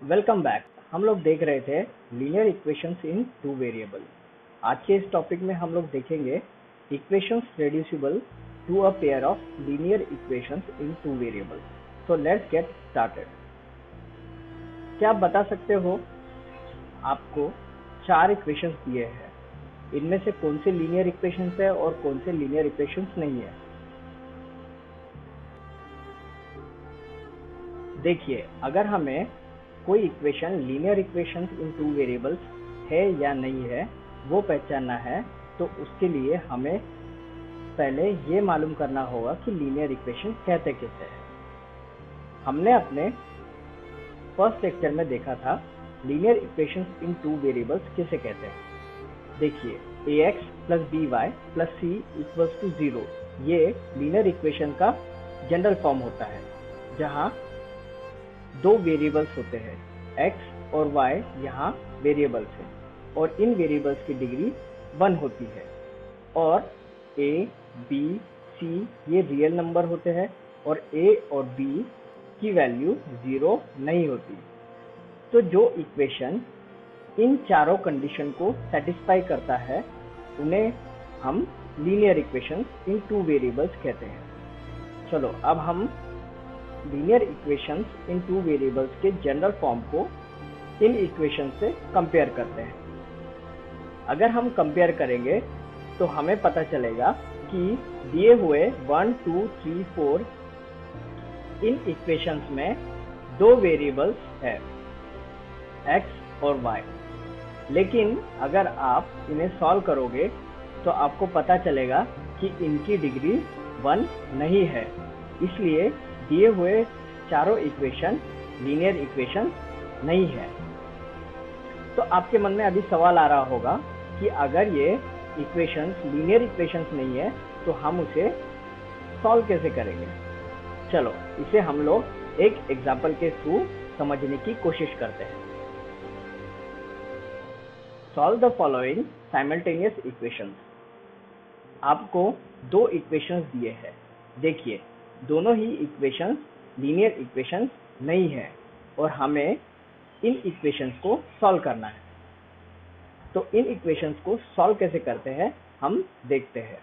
Welcome back. हम लोग देख रहे थे linear equations in two variable. आज के इस टॉपिक में हम लोग देखेंगे equations reducible to a pair of linear equations in two variable. So let's get started. क्या आप बता सकते हो, आपको चार इक्वेशंस दिए हैं, इनमें से कौन से लीनियर इक्वेशंस है और कौन से लीनियर इक्वेशंस नहीं है? देखिए, अगर हमें कोई equation linear equations in two variables है या नहीं है वो पहचानना है, तो उसके लिए हमें पहले ये मालूम करना होगा कि लीनियर इक्वेशन कहते किसे हैं। हमने अपने फर्स्ट लेक्चर में देखा था linear equations in two variables किसे कहते हैं। देखिए, ax plus b y plus c equals to 0 ये लीनियर इक्वेशन का जनरल फॉर्म होता है, जहाँ दो वेरिएबल्स होते हैं, x और y यहाँ वेरिएबल्स हैं और इन वेरिएबल्स की डिग्री 1 होती है और a, b, c ये रियल नंबर होते हैं और a और b की वैल्यू 0 नहीं होती। तो जो इक्वेशन इन चारों कंडीशन को सेटिस्फाई करता है उन्हें हम linear equations in two variables कहते हैं। चलो, अब हम linear equations in two variables के जनरल फॉर्म को इन इक्वेशन से कंपेयर करते हैं। अगर हम कंपेयर करेंगे तो हमें पता चलेगा कि दिए हुए 1, 2, 3, 4 इन इक्वेशंस में दो वेरिएबल्स है, x और y। लेकिन अगर आप इन्हें सॉल्व करोगे तो आपको पता चलेगा कि इनकी डिग्री 1 नहीं है, इसलिए दिए हुए चारों इक्वेशन लीनियर इक्वेशन नहीं है। तो आपके मन में अभी सवाल आ रहा होगा कि अगर ये इक्वेशंस लीनियर इक्वेशंस नहीं है तो हम उसे सॉल्व कैसे करेंगे। चलो, इसे हम लोग एक एग्जांपल के थ्रू समझने की कोशिश करते हैं। Solve the following simultaneous equations. आपको दो इक्वेशंस दिए हैं। देखिए, दोनों ही इक्वेशंस लीनियर इक्वेशंस नहीं है और हमें इन इक्वेशंस को सॉल्व करना है। तो इन इक्वेशंस को सॉल्व कैसे करते हैं हम देखते हैं।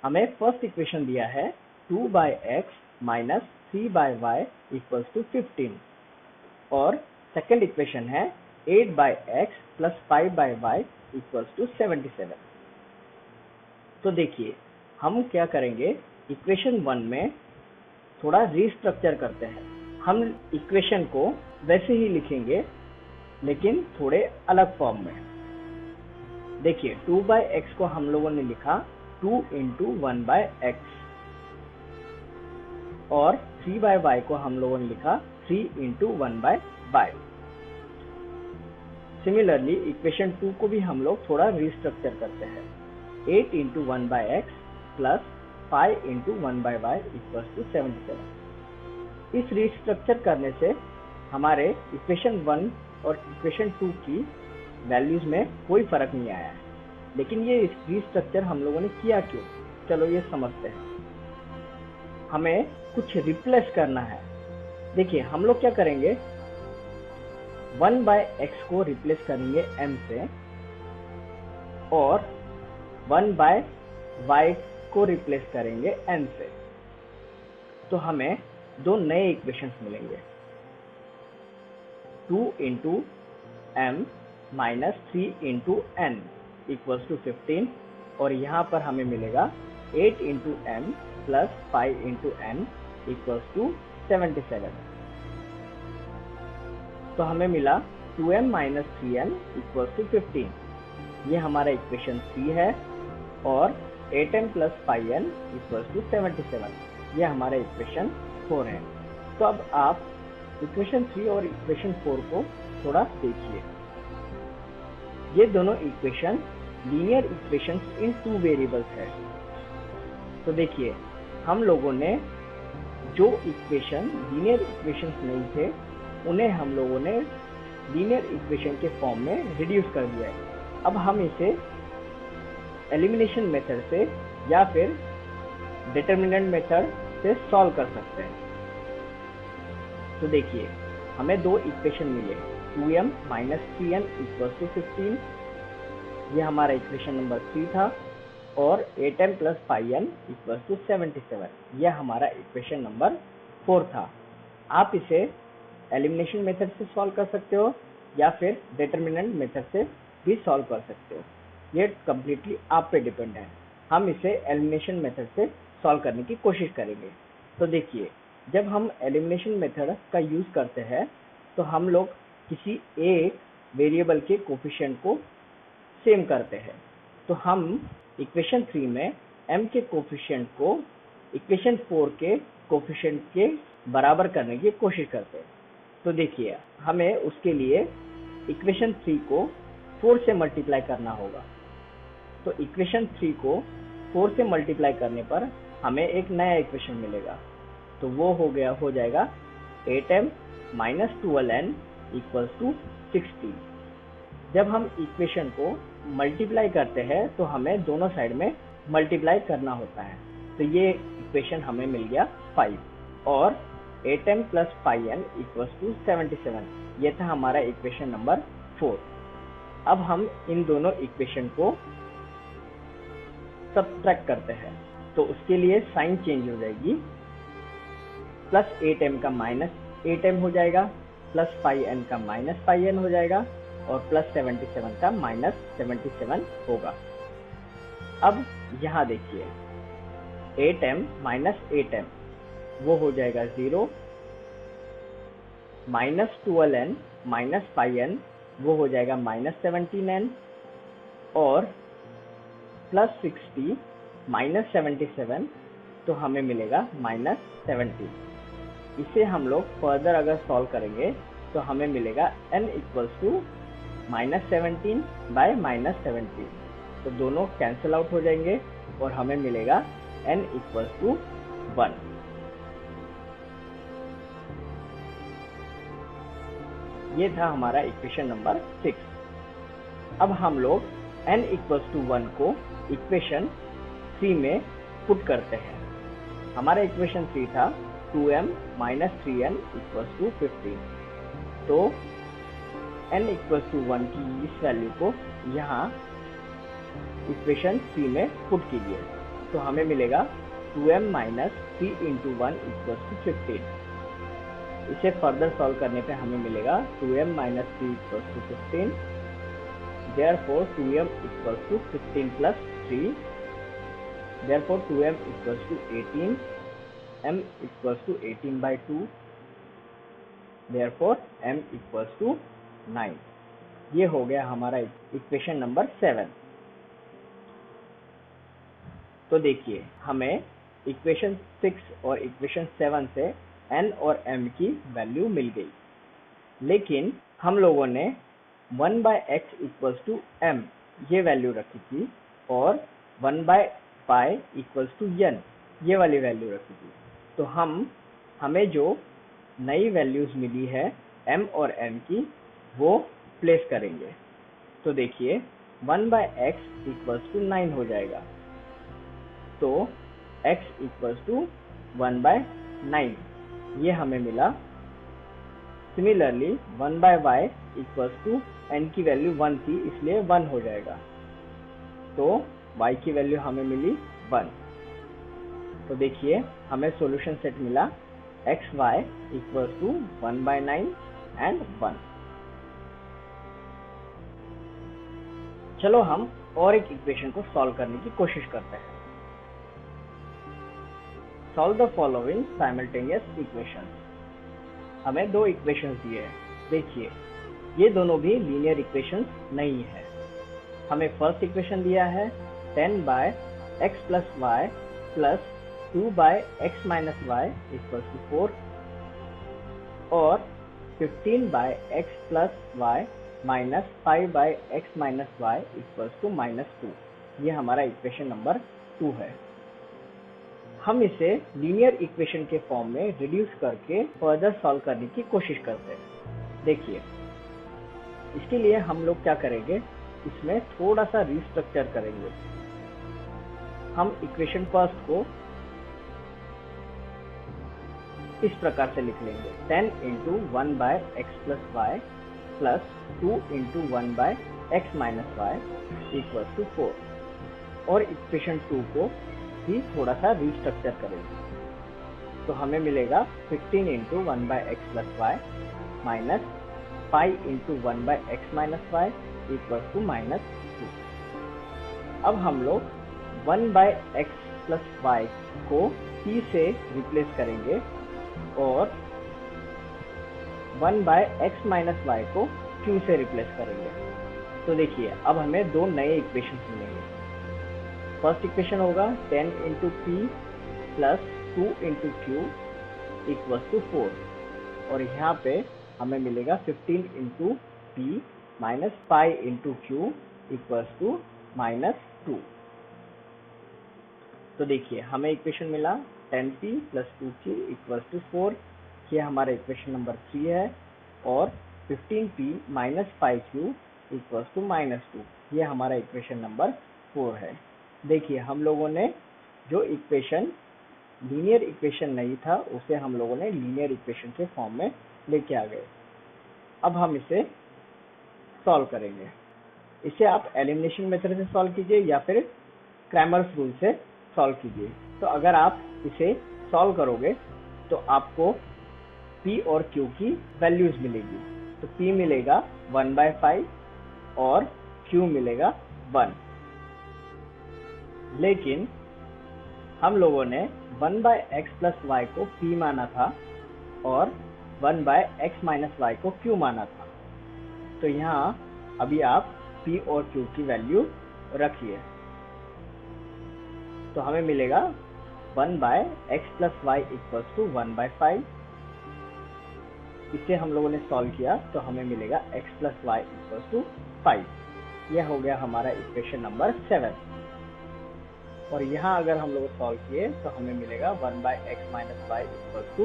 हमें फर्स्ट इक्वेशन दिया है 2x minus 3y equals to 15 और सेकेंड इक्वेशन है 8x plus 5y equals to 77। तो देखिए, हम क्या करेंगे, इक्वेशन 1 में थोड़ा रीस्ट्रक्चर करते हैं। हम इक्वेशन को वैसे ही लिखेंगे लेकिन थोड़े अलग फॉर्म में। देखिए, 2x को हम लोगों ने लिखा 2 into 1x और 3y को हम लोगों ने लिखा 3 into 1y। सिमिलरली इक्वेशन 2 को भी हम लोग थोड़ा रीस्ट्रक्चर करते हैं। 8 into 1x plus 5 into 1y equals to 77। इस रीस्ट्रक्चर करने से हमारे इक्वेशन 1 और इक्वेशन 2 की वैल्यूज में कोई फर्क नहीं आया है। लेकिन ये रीस्ट्रक्चर हम लोगों ने किया क्यों, चलो ये समझते हैं। हमें कुछ रिप्लेस करना है। देखिए, हम लोग क्या करेंगे, 1/x को रिप्लेस करेंगे m से और 1/y को रिप्लेस करेंगे n से। तो हमें दो नए इक्वेशंस मिलेंगे, 2 into m minus 3 into n equals to 15 और यहाँ पर हमें मिलेगा 8 into m plus 5 into n equals to 77। तो हमें मिला 2m minus 3n equals to 15। ये हमारा इक्वेशन 3 है और 8m plus 5n equals to 77 ये हमारा इक्वेशन 4 है। तो अब आप इक्वेशन 3 और इक्वेशन 4 को थोड़ा देखिए। ये दोनों equation linear equations in two variables है। तो देखिए, हम लोगों ने जो इक्वेशन लीनियर इक्वेशंस नहीं थे उन्हें हम लोगों ने लीनियर इक्वेशन के फॉर्म में रिड्यूस कर दिया है। अब हम इसे एलिमिनेशन मेथड से या फिर डिटर्मिनेंट मेथड से सॉल्व कर सकते हैं। तो देखिए, हमें दो इक्वेशन मिले, 2m minus 3n equal to 15, ये हमारा इक्वेशन नंबर 3 था, और 8m plus 5n equal to 77, यह हमारा इक्वेशन नंबर 4 था। आप इसे एलिमिनेशन मेथड से सॉल्व कर सकते हो या फिर डिटर्मिनेंट मेथड से भी सॉल्व कर सकते हो, ये कम्प्लीटली आप पे डिपेंड है। हम इसे एलिमिनेशन मेथड से सॉल्व करने की कोशिश करेंगे। तो देखिए, जब हम एलिमिनेशन मेथड का यूज करते हैं तो हम लोग किसी एक वेरिएबल के कोफिशिएंट को सेम करते हैं। तो हम इक्वेशन 3 में m के कोफिशिएंट को इक्वेशन 4 के कोफिशिएंट के बराबर करने की कोशिश करते हैं। तो देखिए, हमें उसके लिए इक्वेशन 3 को 4 से मल्टीप्लाई करना होगा। तो इक्वेशन 3 को 4 से मल्टीप्लाई करने पर हमें एक नया इक्वेशन मिलेगा। तो वो हो जाएगा 8m minus 12n equals to 16। जब हम इक्वेशन को मल्टीप्लाई करते हैं तो हमें दोनों साइड में मल्टीप्लाई करना होता है। तो ये इक्वेशन हमें मिल गया 5, और 8m plus 5n equals to 77, ये था हमारा इक्वेशन नंबर 4। अब हम इन दोनों इक्वेशन को सब्ट्रैक्ट करते हैं, तो उसके लिए साइन चेंज हो जाएगी, प्लस 8m का माइनस 8m हो जाएगा, प्लस 5n का माइनस 5n हो जाएगा, और प्लस 77 का माइनस 77 होगा। अब यहाँ देखिए, 8m माइनस 8m वो हो जाएगा 0, माइनस 12n माइनस 5n वो हो जाएगा माइनस 17n, और प्लस 60 माइनस 77 तो हमें मिलेगा माइनस 17। इसे हम लोग फर्दर अगर सॉल्व करेंगे तो हमें मिलेगा n equals to minus 17 by minus 17, तो दोनों कैंसिल आउट हो जाएंगे और हमें मिलेगा n इक्वल्स टू 1। ये था हमारा इक्वेशन नंबर 6। अब हम लोग n इक्वल्स टू 1 को इक्वेशन 3 में पुट करते हैं। हमारा इक्वेशन 3 था 2m minus 3n equals to 15। तो n इक्वल्स टू 1 की इस वैल्यू को यहाँ इक्वेशन 3 में पुट कीजिए, तो हमें मिलेगा 2m minus 3 into 1 equals to 15। इसे फर्दर सॉल्व करने पे हमें मिलेगा 2m minus 3 equals to 15, therefore 2m equals to 15 plus 3, therefore 2m equals to 18, m equals to 18 by 2, therefore m equals to 9। ये हो गया हमारा इक्वेशन नंबर 7। तो देखिए, हमें इक्वेशन 6 और इक्वेशन 7 से n और m की वैल्यू मिल गई, लेकिन हम लोगों ने 1 by x equals to m ये वैल्यू रखी थी, और 1 by pi equals to n ये वाली वैल्यू रखी थी। तो हमें जो नई वैल्यूज मिली है m और m की, वो प्लेस करेंगे। तो देखिए, 1 by x इक्वल्स टू 9 हो जाएगा, तो x इक्वल्स टू 1 by 9 ये हमें मिला। Similarly 1 by y equals to n की वैल्यू 1 थी, इसलिए 1 हो जाएगा, तो y की वैल्यू हमें मिली 1। तो देखिए, हमें सॉल्यूशन सेट मिला x y equals to 1 by 9 and 1। चलो हम और एक इक्वेशन को सॉल्व करने की कोशिश करते हैं। Solve the following simultaneous equations. हमें दो इक्वेशंस दिए हैं। देखिए, ये दोनों भी लीनियर इक्वेशंस नहीं है। हमें फर्स्ट इक्वेशन दिया है 10 by x plus y plus 2 by x minus y equals to 4, और 15 by x plus y minus 5 by x minus y equals to -2। ये हमारा इक्वेशन नंबर 2 है। हम इसे लीनियर इक्वेशन के फॉर्म में रिड्यूस करके फर्दर सॉल्व करने की कोशिश करते हैं। देखिए, इसके लिए हम लोग क्या करेंगे, इसमें थोड़ा सा रिस्ट्रक्चर करेंगे। हम इक्वेशन फर्स्ट को इस प्रकार से लिख लेंगे 10 into 1 by x plus y plus 2 into 1 by x minus y equal to 4। और इक्वेशन 2 को भी थोड़ा सा रिस्ट्रक्चर करेंगे तो हमें मिलेगा 15 into 1 by x plus y minus 5 into 1 by x minus y equal to minus 2। अब हम लोग 1 बाय एक्स प्लस वाई को p से रिप्लेस करेंगे और 1 बाय एक्स माइनस वाई को q से रिप्लेस करेंगे। तो देखिए अब हमें दो नए इक्वेशन मिलेंगे। फर्स्ट इक्वेशन होगा 10 into p plus 2 into q equal to 4 और यहाँ पे हमें मिलेगा 15 into p minus 5 into q equal to minus 2। तो देखिए हमें इक्वेशन मिला 10p plus 2q equal to 4, ये हमारा इक्वेशन नंबर 3 है। और 15p minus 5q equal to minus 2, ये हमारा इक्वेशन नंबर 4 है। देखिए हम लोगों ने जो इक्वेशन लीनियर इक्वेशन नहीं था उसे हम लोगों ने लीनियर इक्वेशन के फॉर्म में लेके आ गए। अब हम इसे सॉल्व करेंगे। इसे आप एलिमिनेशन मेथड से सॉल्व कीजिए या फिर क्रैमर्स रूल से सॉल्व कीजिए। तो अगर आप इसे सॉल्व करोगे तो आपको p और q की वैल्यूज मिलेगी। तो p मिलेगा 1 बाय 5 और q मिलेगा 1। लेकिन हम लोगों ने 1 बाय एक्स प्लस वाई को p माना था और 1 बाय एक्स माइनस वाई को q माना था। तो यहाँ अभी आप p और q की वैल्यू रखिए तो हमें मिलेगा 1 by x plus y equal to 1 by 5। इसे हम लोगों ने सॉल्व किया तो हमें मिलेगा x plus y equal to 5। यह हो गया हमारा इक्वेशन नंबर 7। और यहाँ अगर हम लोग सॉल्व किए तो हमें मिलेगा 1 by x minus y equal to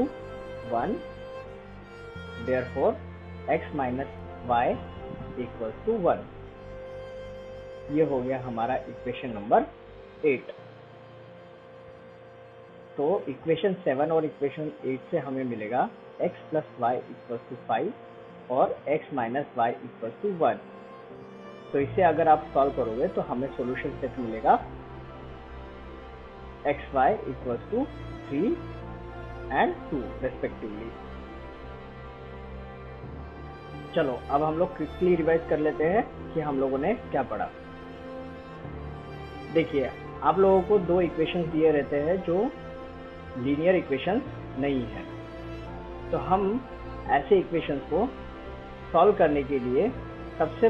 1, therefore x minus y equal to 1। ये हो गया हमारा इक्वेशन नंबर 8। तो इक्वेशन 7 और इक्वेशन 8 से हमें मिलेगा x plus y equal to 5 और x minus y equal to 1। तो इसे अगर आप सॉल्व करोगे तो हमें सॉल्यूशन सेट मिलेगा x y equal to 3 and 2 respectively. चलो अब हम लोग क्विकली रिवाइज कर लेते हैं कि हम लोगों ने क्या पढ़ा। देखिए आप लोगों को दो इक्वेशंस दिए रहते हैं जो लीनियर इक्वेशंस नहीं है। तो हम ऐसे इक्वेशंस को सॉल्व करने के लिए सबसे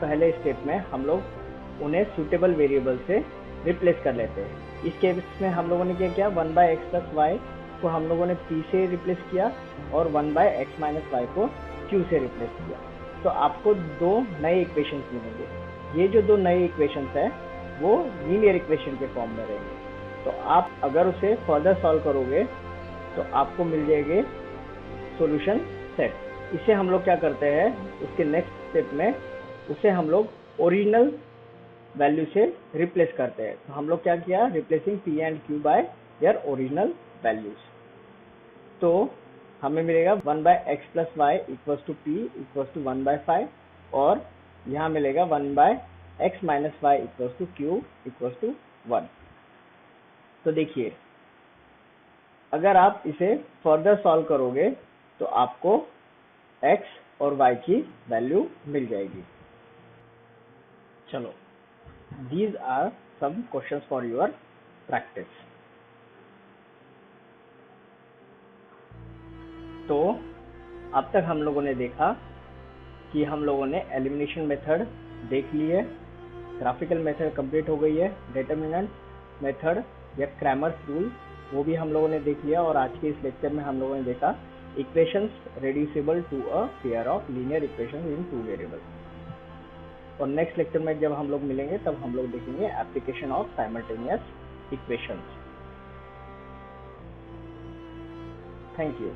पहले स्टेप में हम लोग उन्हें सूटेबल वेरिएबल से रिप्लेस कर लेते हैं। इस केस में हम लोगों ने क्या किया, 1 बाय एक्स प्लस वाई को हम लोगों ने p से रिप्लेस किया और 1 बाय एक्स माइनस वाई को q से रिप्लेस किया। तो आपको दो नए इक्वेशंस मिलेंगे। ये जो दो नए इक्वेशंस है वो लीनियर इक्वेशन के फॉर्म में रहेंगे। तो आप अगर उसे फर्दर सॉल्व करोगे तो आपको मिल जाएंगे सॉल्यूशन सेट। इसे हम लोग क्या करते हैं, उसके नेक्स्ट स्टेप में उसे हम लोग ओरिजिनल वैल्यू से रिप्लेस करते हैं। तो हम लोग क्या किया, replacing p and q by their original values. तो हमें मिलेगा 1 by x plus y equals to p equals to 1 by 5 और यहाँ मिलेगा 1 by x minus y equals to q equals to 1। तो देखिए अगर आप इसे फर्दर सॉल्व करोगे तो आपको x और y की वैल्यू मिल जाएगी। चलो, these are some questions for your practice। तो अब तक हम लोगों ने देखा कि हम लोगों ने एलिमिनेशन मेथड देख ली है, ग्राफिकल मेथड कंप्लीट हो गई है, डिटरमिनेंट मेथड या क्रैमर्स रूल वो भी हम लोगों ने देख लिया। और आज के इस लेक्चर में हम लोगों ने देखा equations reducible to a pair of linear equations in 2 variables. और नेक्स्ट लेक्चर में जब हम लोग मिलेंगे तब हम लोग देखेंगे application of simultaneous equations. Thank you.